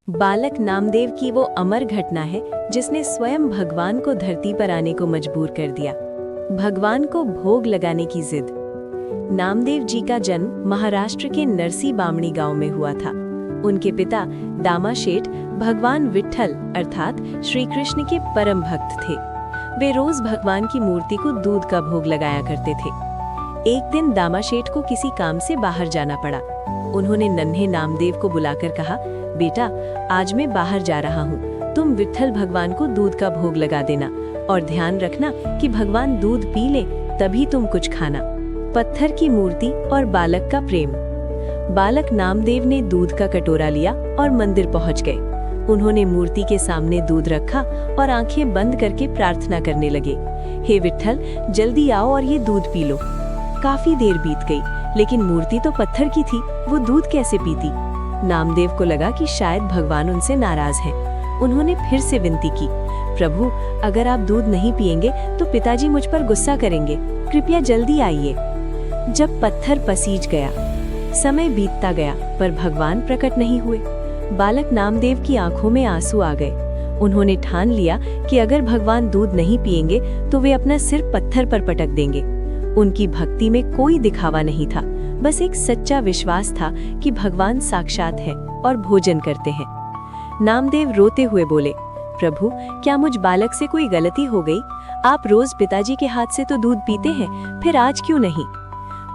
बालक नामदेव की वो अमर घटना है जिसने स्वयं भगवान को धरती पर आने को मजबूर कर दिया। भगवान को भोग लगाने की जिद। नामदेव जी का जन्म महाराष्ट्र के नरसी बामणी गांव में हुआ था। उनके पिता दामा शेठ भगवान विट्ठल अर्थात श्री कृष्ण के परम भक्त थे। वे रोज भगवान की मूर्ति को दूध का भोग लगाया करते थे। एक दिन दामा शेठ को किसी काम से बाहर जाना पड़ा। उन्होंने नन्हे नामदेव को बुलाकर कहा, बेटा आज मैं बाहर जा रहा हूँ, तुम विट्ठल भगवान को दूध का भोग लगा देना और ध्यान रखना कि भगवान दूध पी ले तभी तुम कुछ खाना। पत्थर की मूर्ति और बालक का प्रेम। बालक नामदेव ने दूध का कटोरा लिया और मंदिर पहुंच गए। उन्होंने मूर्ति के सामने दूध रखा और आंखें बंद करके प्रार्थना करने लगे, हे विट्ठल जल्दी आओ और ये दूध पी लो। काफी देर बीत गई लेकिन मूर्ति तो पत्थर की थी, वो दूध कैसे पीती। नामदेव को लगा कि शायद भगवान उनसे नाराज हैं। उन्होंने फिर से विनती की, प्रभु अगर आप दूध नहीं पिएंगे तो पिताजी मुझ पर गुस्सा करेंगे, कृपया जल्दी आइए। जब पत्थर पसीज गया, समय बीतता गया पर भगवान प्रकट नहीं हुए। बालक नामदेव की आंखों में आंसू आ गए। उन्होंने ठान लिया कि अगर भगवान दूध नहीं पिएंगे तो वे अपना सिर पत्थर पर पटक देंगे। उनकी भक्ति में कोई दिखावा नहीं था, बस एक सच्चा विश्वास था कि भगवान साक्षात है और भोजन करते हैं। नामदेव रोते हुए बोले, प्रभु क्या मुझ बालक से कोई गलती हो गई? आप रोज पिताजी के हाथ से तो दूध पीते हैं, फिर आज क्यों नहीं?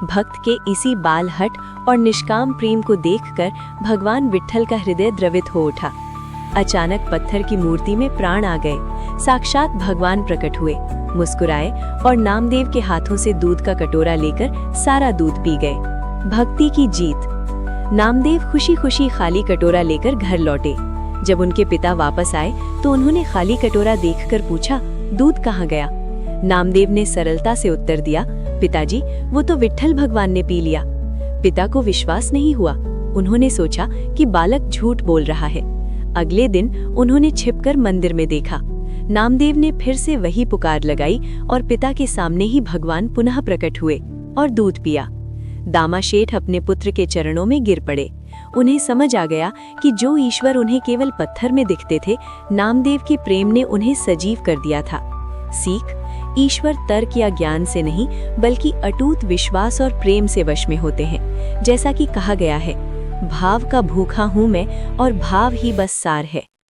भक्त के इसी बालहट और निष्काम प्रेम को देखकर भगवान विट्ठल का हृदय द्रवित हो उठा। अचानक पत्थर की मूर्ति में प्राण आ गए। साक्षात भगवान प्रकट हुए, मुस्कुराए और नामदेव के हाथों से दूध का कटोरा लेकर सारा दूध पी गए। भक्ति की जीत। नामदेव खुशी खुशी खाली कटोरा लेकर घर लौटे। जब उनके पिता वापस आए तो उन्होंने खाली कटोरा देखकर पूछा, दूध कहाँ गया? नामदेव ने सरलता से उत्तर दिया, पिताजी वो तो विट्ठल भगवान ने पी लिया। पिता को विश्वास नहीं हुआ। उन्होंने सोचा कि बालक झूठ बोल रहा है। अगले दिन उन्होंने छिपकर मंदिर में देखा। नामदेव ने फिर से वही पुकार लगाई और पिता के सामने ही भगवान पुनः प्रकट हुए और दूध पिया। दामा शेठ अपने पुत्र के चरणों में गिर पड़े। उन्हें समझ आ गया कि जो ईश्वर उन्हें केवल पत्थर में दिखते थे, नामदेव के प्रेम ने उन्हें सजीव कर दिया था। सीख, ईश्वर तर्क या ज्ञान से नहीं बल्कि अटूट विश्वास और प्रेम से वश में होते हैं। जैसा कि कहा गया है, भाव का भूखा हूं मैं और भाव ही बस सार है।